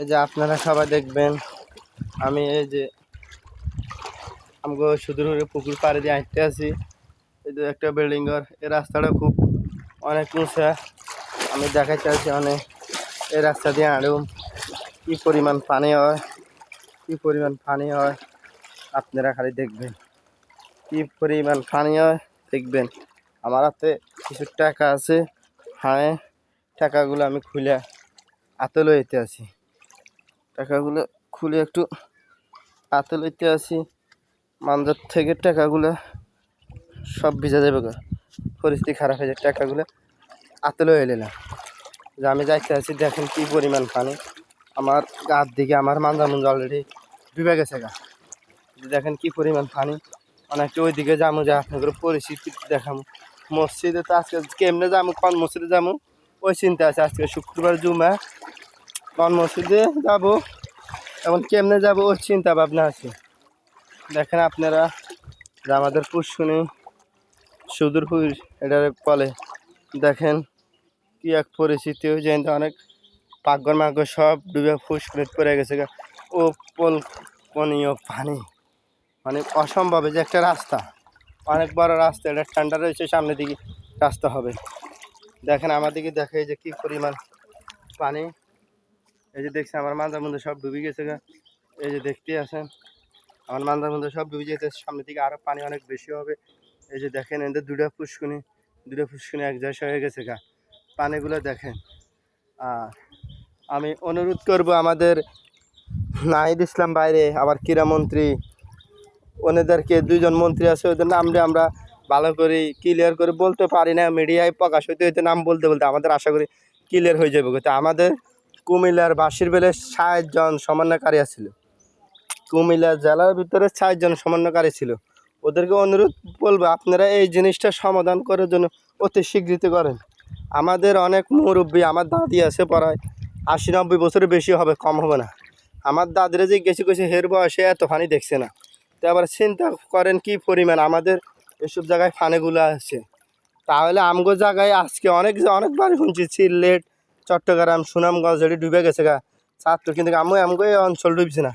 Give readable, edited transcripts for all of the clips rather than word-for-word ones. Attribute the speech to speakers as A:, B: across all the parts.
A: এই যে আপনারা সবাই দেখবেন, আমি এই যে আমগো সুদূর পুকুর পাড়ে দিয়ে হাঁটতে আছি। এই যে একটা বিল্ডিং ঘর, এই রাস্তাটা খুব অনেক উঁচা। আমি দেখাইতে আছি অনেক, এই রাস্তা দিয়ে হাঁটুম কি পরিমাণ পানি হয়, কি পরিমাণ পানি হয় আপনারা খালি দেখবেন, কি পরিমাণ পানি হয় দেখবেন। আমার হাতে কিছু টাকা আছে, হ্যাঁ টাকাগুলো আমি খুলে হাতে লইতে আছি, টাকাগুলো খুলে একটু হাতে লইতে আছি। মানজার থেকে টাকাগুলো সব ভিজা যাবে, পরিস্থিতি খারাপ হয়ে যায়, টাকাগুলো হাতে লয়ে এলাম যে আমি যাইতে আছি। দেখেন কি পরিমাণ পানি আমার গার দিকে, আমার মাঞ্জা মুঞ্জা অলরেডি ডুবে গেছে গা। দেখেন কি পরিমাণ পানি। অনেকটা ওই দিকে যাবো, যে আপনাদের পরিস্থিতি দেখাবো। মসজিদে তো আজকে কেমনে যাবো, কোন মসজিদে যাবো ওই চিন্তা আছে। আজকে শুক্রবার জুমা, কোন মসজিদে যাবো এখন কেমনে যাবো ওই চিন্তা ভাবনা আছে। দেখেন আপনারা যে আমাদের পুষ্কুনি সুদূরপুর এটার কলে দেখেন কি এক পরিস্থিতি হয়েছে। অনেক পাকঘর মাকঘর সব ডুবে ফুসকুনিত পড়ে গেছে। ও পনীয় পানি মানে অসম্ভব। যে একটা রাস্তা, অনেক বড় রাস্তা, এটা ঠান্ডা রয়েছে, সামনের দিকে রাস্তা হবে। দেখেন আমার দিকে দেখে যে কি পরিমাণ পানি। এই যে দেখছি আমার মাথার মধ্যে সব ডুবে গেছে গা। এই যে দেখতে আসেন আমার মাথার মধ্যে সব ডুবে যেতে, সামনের দিকে আরো পানি অনেক বেশি হবে। এই যে দেখেন এদের দুটো ফুসকুনি এক জায়গায় হয়ে গেছে গা, পানিগুলো দেখেন। আর আমি অনুরোধ করব আমাদের নাহিদ ইসলাম বাইরে, আবার ক্রীড়ামন্ত্রী, ওনাদেরকে দুইজন মন্ত্রী আছে, ওদের নামটা আমরা ভালো করে ক্লিয়ার করে বলতে পারি না, মিডিয়ায় প্রকাশ হইতে হইতে নাম বলতে বলতে আমাদের আশা করি ক্লিয়ার হয়ে যাবে। তো আমাদের কুমিল্লার বাঁশির বেলে ৬০ জন সমন্বয়কারী ছিল, কুমিল্লা জেলার ভিতরে ৬০ জন সমন্বয়কারী ছিল। ওদেরকে অনুরোধ বলবো আপনারা এই জিনিসটা সমাধান করার জন্য অতি স্বীকৃতি করেন। আমাদের অনেক মুরব্বী, আমার দাদি আছে প্রায় ৮০-৯০ বছরের বেশি হবে, কম হবে না। আমার দাদিরা যে গেছে হের বয়সে এত পানি দেখছে না। তো আবার চিন্তা করেন কি পরিমাণ আমাদের এসব জায়গায় পানিগুলো আছে। তাহলে আমগো জায়গায় আজকে অনেকবার শুনছি সিলেট, চট্টগ্রাম, সুনামগঞ্জ এটি ডুবে গেছে গা ছাত্র, কিন্তু আমগো এই অঞ্চল ডুবছে না।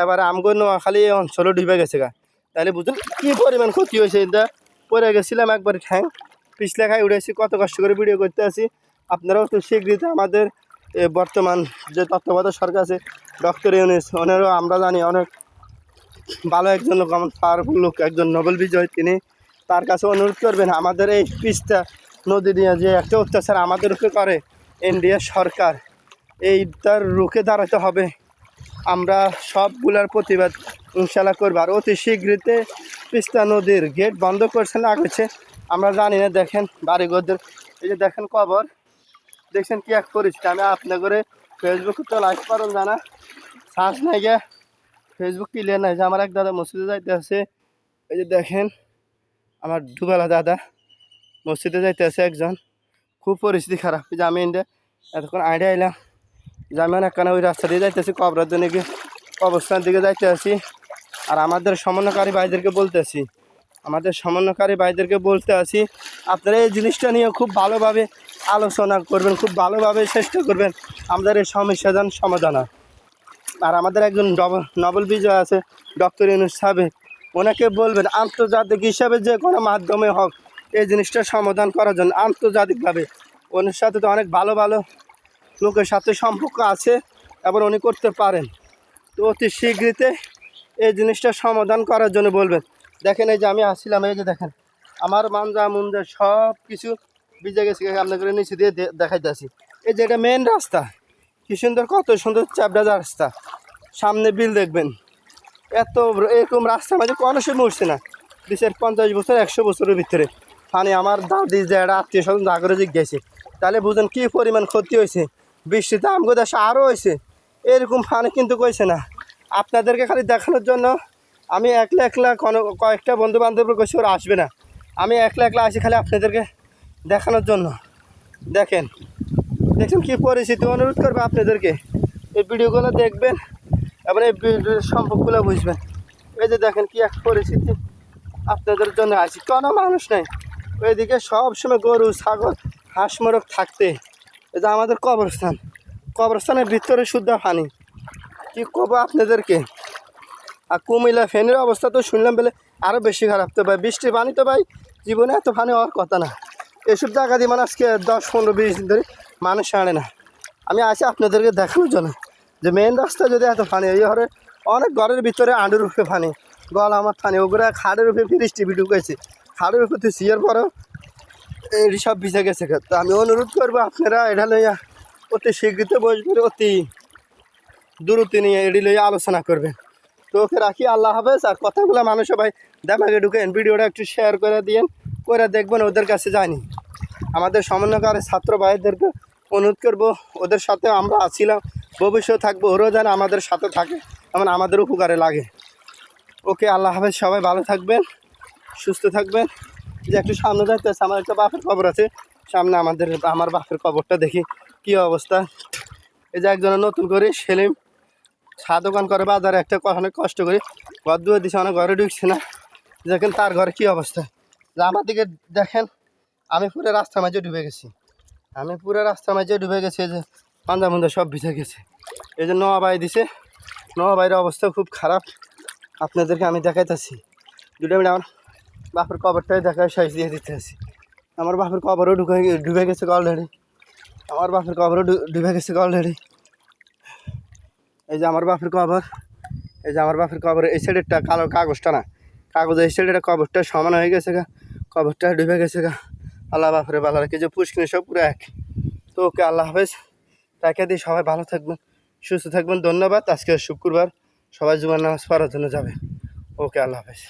A: এবারে আমগো নোয়াখালী এই অঞ্চলও ডুবে গেছে গা। তাহলে বুঝুন কী পরিমাণ ক্ষতি হয়েছে। এটা পরে গেছিলাম একবার ঠ্যাং পিছলে খাই উঠেছি, কত কষ্ট করে ভিডিও করতে আসি। আপনারাও তো স্বীকৃতি আমাদের বর্তমান যে তত্ত্বাবধায়ক সরকার আছে ডক্টর ইউনূস, ওনারও আমরা জানি অনেক ভালো একজন লোক, আমার পাওয়ারফুল লোক, একজন নোবেল বিজয়। তিনি তার কাছে অনুরোধ করবেন আমাদের এই তিস্তা নদী দিয়ে যে একটা অত্যাচার আমাদের উপরে করে ইন্ডিয়া সরকার, এইটার রুখে দাঁড়াতে হবে। আমরা সবগুলার প্রতিবাদ ইনশাল্লাহ করবো। আর অতি শীঘ্রতে তিস্তা নদীর গেট বন্ধ করছে না করছে আমরা জানি না। দেখেন বাড়িঘরদের এই যে দেখেন কবর, দেখছেন কি এক পরিস্থিতি। আমি আপনাদের ফেসবুকে তো লাইক করেন জানা, শ্বাস নাই গে, ফেসবুক ক্লিয়ার নাই। যে আমার এক দাদা মসজিদে যাইতে আছে, এই যে দেখেন আমার দুবেলা দাদা মসজিদে যাইতে আছে একজন, খুব পরিস্থিতি খারাপ। যে আমি ইন্ডিয়া এতক্ষণ আইডিয়া আইলাম যে আমি একখানে ওই রাস্তা দিয়ে যাইতেছি, কবরের জন্য কবরস্থানের দিকে যাইতে আছি। আর আমাদের সমন্বয়কারী ভাইদেরকে বলতে আছি আপনারা এই জিনিসটা নিয়ে খুব ভালোভাবে আলোচনা করবেন, খুব ভালোভাবে চেষ্টা করবেন আমাদের এই সমস্যা যেন সমাধান হয়। আর আমাদের একজন নোবেল বিজয় আছে ডক্টর ইউনূস সাহেব, ওনাকে বলবেন আন্তর্জাতিক হিসাবে যে কোনো মাধ্যমে হোক এই জিনিসটা সমাধান করার জন্য আন্তর্জাতিকভাবে। ওনার সাথে তো অনেক ভালো ভালো লোকের সাথে সম্পর্ক আছে এবং উনি করতে পারেন। তো অতি শীঘ্রতে এই জিনিসটা সমাধান করার জন্য বলবেন। দেখেন এই যে আমি আসছিলাম, এই যে দেখেন আমার মাঞ্জা মুঞ্জা সব কিছু ভিজে গেছে, আপনাদের নিচে দিয়ে দেখাইতে আসি। এই যে এটা মেন রাস্তা, কি সুন্দর, কত সুন্দর চাপড়া রাস্তা, সামনে বিল দেখবেন। এরকম রাস্তা মাঝে কোনো সময় উঠছে না 20-50 বছর 100 বছরের ভিতরে পানি। আমার দাদি যে একটা আত্মীয় স্বজন জাগরে জিজ্ঞেসে, তাহলে বুঝুন কী পরিমাণ ক্ষতি হয়েছে। বৃষ্টিতে আমগো দেশে আরও হয়েছে, এরকম পানি কিন্তু কইছে না। আপনাদেরকে খালি দেখানোর জন্য আমি একলা কয়েকটা বন্ধু বান্ধবের কাছে ওরা আসবে না, আমি একলা আসি খালি আপনাদেরকে দেখানোর জন্য। দেখেন কী পরিস্থিতি। অনুরোধ করবে আপনাদেরকে এই ভিডিওগুলো দেখবেন এবং এই ভিডিওর সম্পর্কগুলো বুঝবেন। এই যে দেখেন কি এক পরিস্থিতি, আপনাদের জন্য আসি, কোনো মানুষ নেই ওইদিকে, সবসময় গরু ছাগল হাঁস মোরগ থাকতে। এই যে আমাদের কবরস্থান, কবরস্থানের ভিতরে শুদ্ধ পানি, কি কব আপনাদেরকে। আর কুমিল্লা ফেনের অবস্থা তো শুনলাম বলে আরও বেশি খারাপ। তো ভাই বৃষ্টির পানি তো ভাই জীবনে এত পানি হওয়ার কথা না। এসব জায়গা দিয়ে মানে আজকে 10-15-20 দিন ধরে মানুষ আনে না। আমি আসি আপনাদেরকে দেখানোর জন্য যে মেন রাস্তায় যদি এত পানি, এই ঘরে অনেক ঘরের ভিতরে আঁডুর উপরে পানি, গলা আমার পানি, ওগুলো খাড়ের উপরে ফিরিস টিভি ঢুকেছে, খাড়ের উপরে তুই সিয়ার পরেও এই সব ভিজে গেছে। তো আমি অনুরোধ করবো আপনারা এটা লইয়া অতি শীঘ্রত বসবেন, অতি দ্রুত নিয়ে এটি লইয়া আলোচনা করবেন। তো ওকে রাখি, আল্লাহ হাফেজ। আর কথাগুলো মানুষ সবাই দেমাগে ঢুকেন, ভিডিওটা একটু শেয়ার করে দিয়েন, করে দেখবেন ওদের কাছে যায়নি। আমাদের সমন্বয়কারী ছাত্র ভাইদেরকে অনুরোধ করবো, ওদের সাথে আমরা আছিলাম, ভবিষ্যৎ থাকবো, ওরাও যেন আমাদের সাথে থাকে, এমন আমাদের উপকারে লাগে। ওকে, আল্লাহ হাফেজ, সবাই ভালো থাকবেন, সুস্থ থাকবেন। যে একটু সামনে যাইতেছে, আমার একটা বাপের কবর আছে সামনে, আমার বাপের কবরটা দেখি কী অবস্থা। এই যে একজনের নতুন করে সেলিম চা দোকান করে বাজারে, একটা অনেক কষ্ট করে ঘর দুয়ে দিছে, অনেক ঘরে ঢুকছে না। দেখেন তার ঘরে কী অবস্থা। যে আমার দিকে দেখেন, আমি পুরো রাস্তার মাঝে ডুবে গেছি, এই যে পাঞ্জা মুন্দা সব ভিজে গেছে। এই যে নোয়া দিছে, নোয়া বাইরের অবস্থা খুব খারাপ। আপনাদেরকে আমি দেখাইতেছি 2 মিনিট, আমার বাপের কবরটাই দেখায় সাইজ দিয়ে দিতে আছি। আমার বাপের কবরও ডুবে গেছে অলরেডি, এই যে আমার বাপের কবর, এই সাইডেরটা কালো কাগজটা না, এই সাইডের কবরটা সমান হয়ে গেছে গা, কবরটা ডুবে গেছে গা। আল্লাহ বাপরে ভালো রাখে, যে পুষ্কিনি সব পুরো এক। তো ওকে, আল্লাহ হাফেজ, তাকে দিয়ে সবাই ভালো থাকবেন, সুস্থ থাকবেন। ধন্যবাদ। আজকে শুক্রবার, সবাই জুমার নামাজ পড়ার জন্য যাবে। ওকে, আল্লাহ হাফেজ।